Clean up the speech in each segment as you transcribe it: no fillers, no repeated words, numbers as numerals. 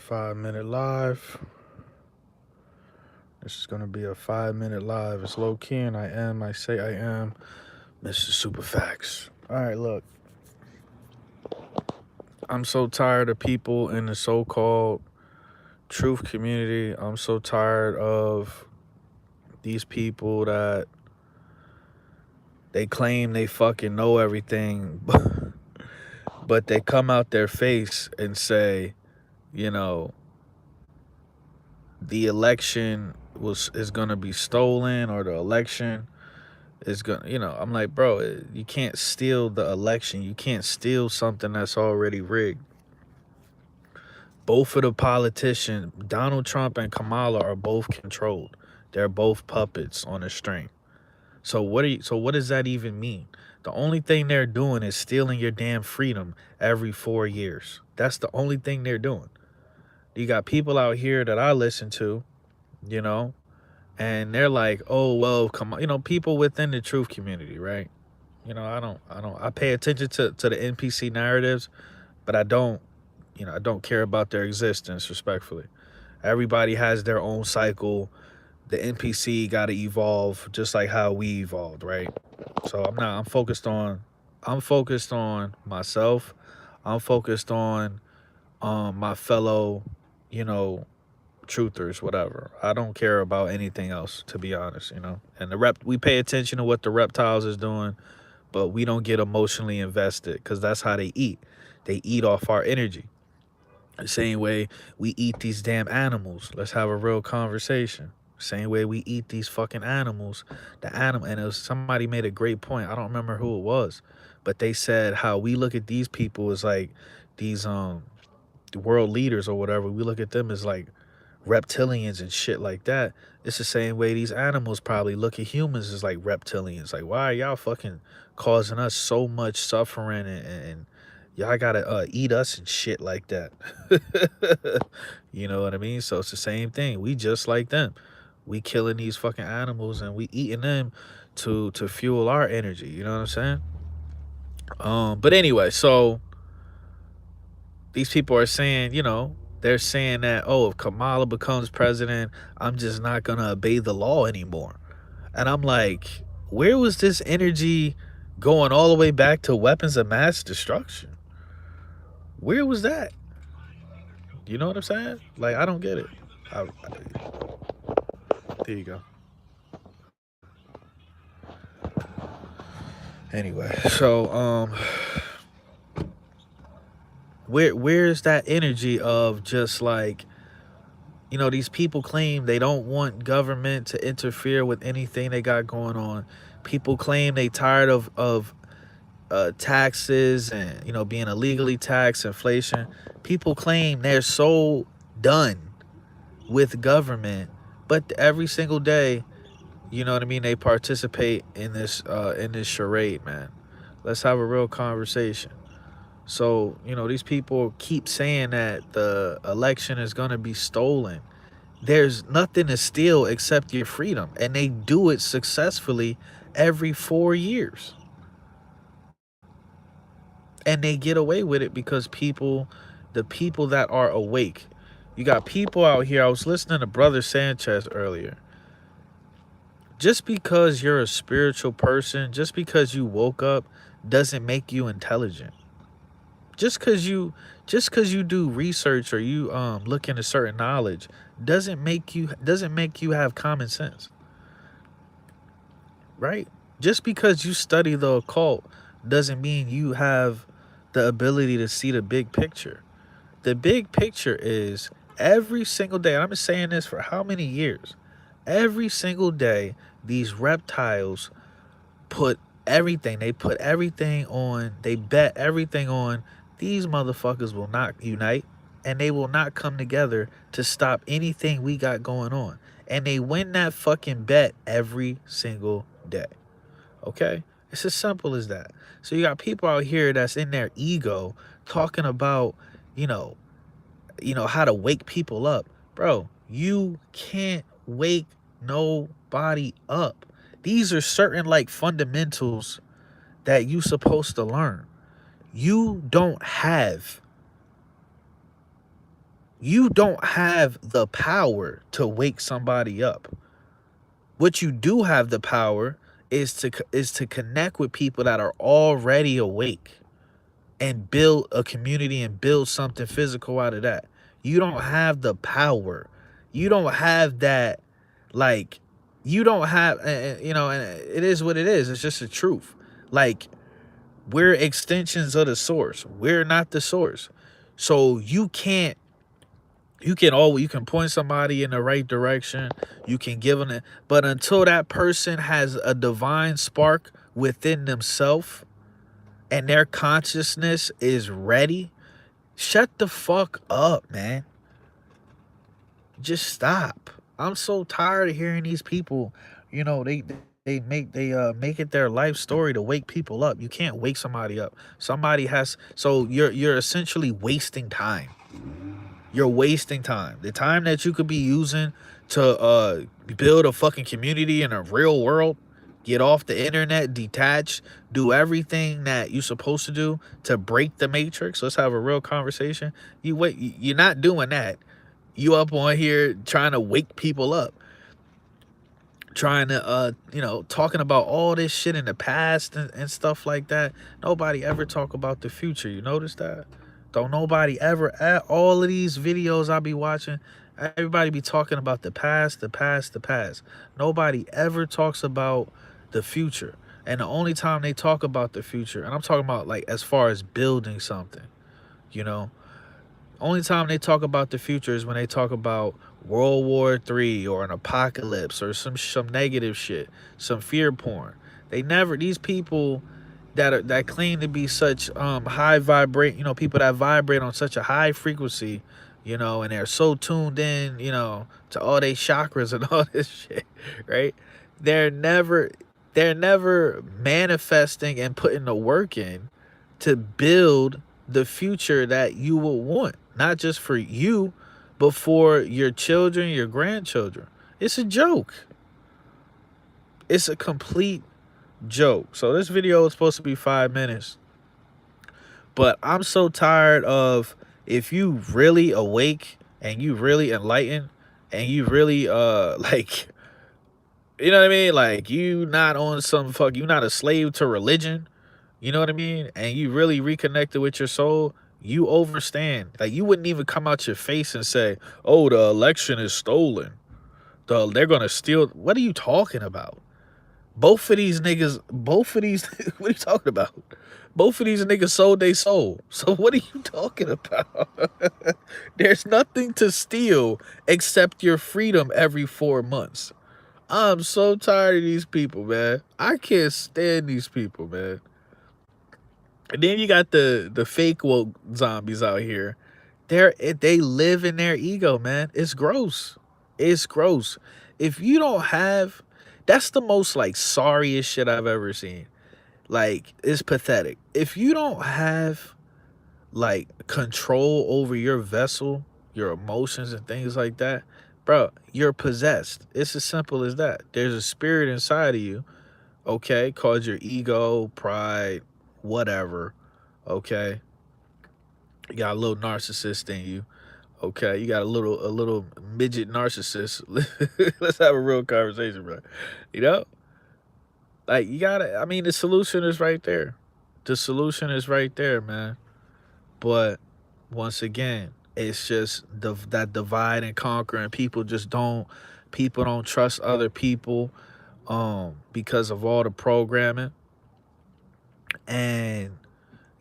5-minute live. This is gonna be a 5-minute live. It's low key, and I say I am Mr. Superfax. All right, look. I'm so tired of people in the so-called truth community. I'm so tired of these people that they claim they fucking know everything, but they come out their face and say, you know, the election is gonna be stolen, or the election is gonna, I'm like, bro, you can't steal the election. You can't steal something that's already rigged. Both of the politicians, Donald Trump and Kamala, are both controlled. They're both puppets on a string. So what does that even mean? The only thing they're doing is stealing your damn freedom every 4 years. That's the only thing they're doing. You got people out here that I listen to, you know, and they're like, "Oh well, come on," people within the truth community, right? I pay attention to the NPC narratives, but I don't care about their existence. Respectfully, everybody has their own cycle. The NPC got to evolve just like how we evolved, right? So I'm focused on myself. I'm focused on my fellow, you know, truthers, whatever. I don't care about anything else, to be honest. And we pay attention to what the reptiles is doing, but we don't get emotionally invested because that's how they eat. They eat off our energy. The same way we eat these damn animals. Let's have a real conversation. Same way we eat these fucking animals. And somebody made a great point. I don't remember who it was, but they said how we look at these people as like these world leaders or whatever. We look at them as like reptilians and shit like that. It's the same way these animals probably look at humans as like reptilians. Like, why are y'all fucking causing us so much suffering and y'all gotta eat us and shit like that? You know what I mean? So it's the same thing. We just like them. We killing these fucking animals and we eating them to fuel our energy. You know what I'm saying? But anyway, so these people are saying, they're saying that, oh, if Kamala becomes president, I'm just not going to obey the law anymore. And I'm like, where was this energy going all the way back to weapons of mass destruction? Where was that? You know what I'm saying? Like, I don't get it. There you go. Anyway, so where's that energy of just like, these people claim they don't want government to interfere with anything they got going on. People claim they tired of taxes and being illegally taxed, inflation. People claim they're so done with government, but every single day, you know what I mean, they participate in this charade, man. Let's have a real conversation. So, these people keep saying that the election is going to be stolen. There's nothing to steal except your freedom. And they do it successfully every 4 years. And they get away with it because the people that are awake, you got people out here. I was listening to Brother Sanchez earlier. Just because you're a spiritual person, just because you woke up, doesn't make you intelligent. Just because you do research or you look into certain knowledge doesn't make you have common sense, right? Just because you study the occult doesn't mean you have the ability to see the big picture. The big picture is every single day. I've been saying this for how many years? Every single day, these reptiles put everything. They put everything on. They bet everything on. These motherfuckers will not unite, and they will not come together to stop anything we got going on. And they win that fucking bet every single day. Okay? It's as simple as that. So you got people out here that's in their ego talking about, you know, how to wake people up. Bro, you can't wake nobody up. These are certain like fundamentals that you supposed to learn. You don't have You don't have the power to wake somebody up. What you do have the power is to connect with people that are already awake and build a community and build something physical out of that. You don't have the power. You don't have that, like, you don't have, and it is what it is. It's just the truth. Like, we're extensions of the source. We're not the source. So you can point somebody in the right direction. You can give them it, but until that person has a divine spark within themselves and their consciousness is ready, shut the fuck up, man. Just stop. I'm so tired of hearing these people, they make it their life story to wake people up. You can't wake somebody up. Somebody has so you're essentially wasting time. You're wasting time. The time that you could be using to build a fucking community in a real world, get off the internet, detach, do everything that you're supposed to do to break the matrix. Let's have a real conversation. You're not doing that. You up on here trying to wake people up, trying to talking about all this shit in the past and stuff like that. Nobody ever talk about the future. You notice that? Don't nobody ever, at all of these videos I be watching, everybody be talking about the past, the past, the past. Nobody ever talks about the future. And the only time they talk about the future, and I'm talking about like as far as building something, you know, only time they talk about the future is when they talk about World War III or an apocalypse or some negative shit, some fear porn. They never, these people that claim to be such high vibrate, people that vibrate on such a high frequency, and they're so tuned in, to all their chakras and all this shit, right? They're never they're never manifesting and putting the work in to build the future that you will want, not just for you, but for your children, your grandchildren. It's a joke. It's a complete joke. So this video is supposed to be 5 minutes, but I'm so tired of, if you really awake and you really enlightened and you really like, you know what I mean? Like, you not on some fuck, you not a slave to religion. You know what I mean? And you really reconnected with your soul, you overstand. Like, you wouldn't even come out your face and say, "Oh, the election is stolen. They're gonna steal." What are you talking about? Both of these niggas, what are you talking about? Both of these niggas sold their soul. So what are you talking about? There's nothing to steal except your freedom every 4 months. I'm so tired of these people, man. I can't stand these people, man. And then you got the fake woke zombies out here. They live in their ego, man. It's gross. It's gross. If you don't have, that's the most like sorriest shit I've ever seen. Like, it's pathetic. If you don't have like control over your vessel, your emotions and things like that, bro, you're possessed. It's as simple as that. There's a spirit inside of you, okay, called your ego, pride, whatever, okay? You got a little narcissist in you. Okay, you got a little midget narcissist. Let's have a real conversation, bro. You know? Like, you gotta, I mean, the solution is right there. The solution is right there, man. But once again, it's just that divide and conquer, and people don't trust other people because of all the programming. And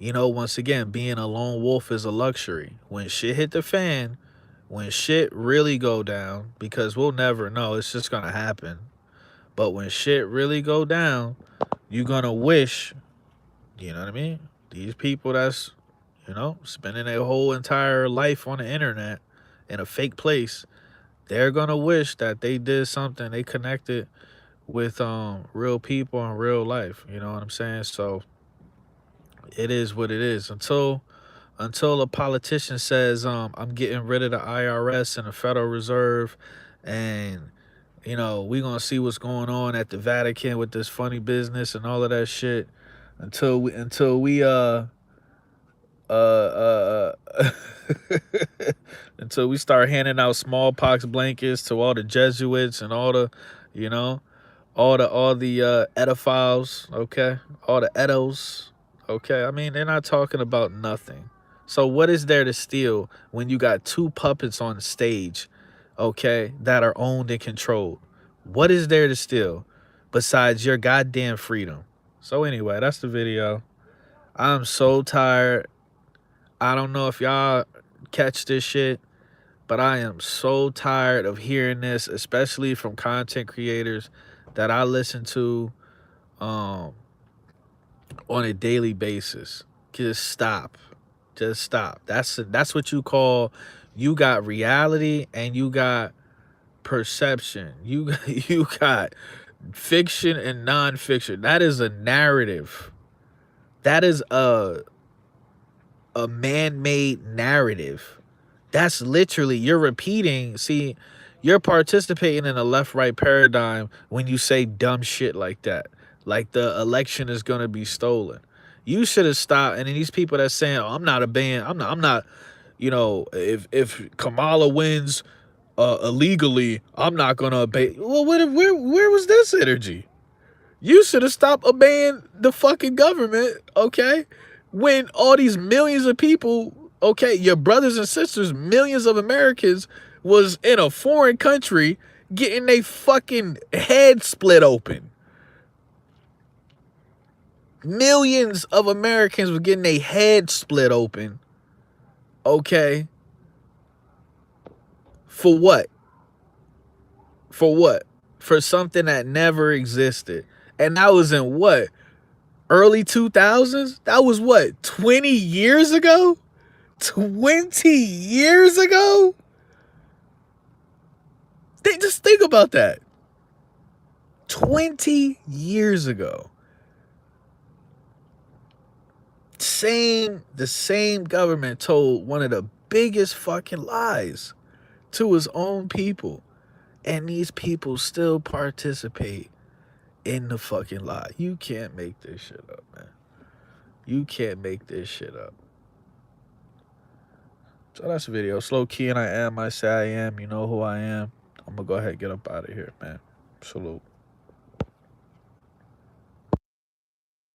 once again, being a lone wolf is a luxury. When shit hit the fan, when shit really go down, because we'll never know, it's just gonna happen. But when shit really go down, you're gonna wish, you know what I mean? These people that's, spending their whole entire life on the internet in a fake place, they're gonna wish that they did something, they connected with real people in real life. You know what I'm saying? So it is what it is. Until a politician says, I'm getting rid of the IRS and the Federal Reserve, and we gonna see what's going on at the Vatican with this funny business and all of that shit. Until we until we start handing out smallpox blankets to all the Jesuits and all the, you know, all the edophiles, okay? All the edos, okay? I mean, they're not talking about nothing. So what is there to steal when you got two puppets on stage, okay, that are owned and controlled? What is there to steal besides your goddamn freedom? So anyway, that's the video. I'm so tired. I don't know if y'all catch this shit, but I am so tired of hearing this, especially from content creators that I listen to um on a daily basis. Just stop. Just stop. That's what you call, you got reality and you got perception. You got fiction and nonfiction. That is a narrative. That is a man-made narrative. That's literally, you're repeating. See, you're participating in a left-right paradigm when you say dumb shit like that. Like the election is gonna be stolen. You should have stopped. And then these people that's saying, "Oh, I'm not a ban. I'm not. You know, if Kamala wins illegally, I'm not gonna obey." Well, where was this energy? You should have stopped obeying the fucking government, okay? When all these millions of people, okay, your brothers and sisters, millions of Americans was in a foreign country getting they fucking head split open. Millions of Americans were getting their head split open, okay? For what? For what? For something that never existed. And that was in what? Early 2000s? That was what? 20 years ago? 20 years ago? Just think about that. 20 years ago. The same government told one of the biggest fucking lies to his own people. And these people still participate in the fucking lie. You can't make this shit up, man. You can't make this shit up. So that's the video. Slow key and I say I am. You know who I am. I'm gonna go ahead and get up out of here, man. Salute.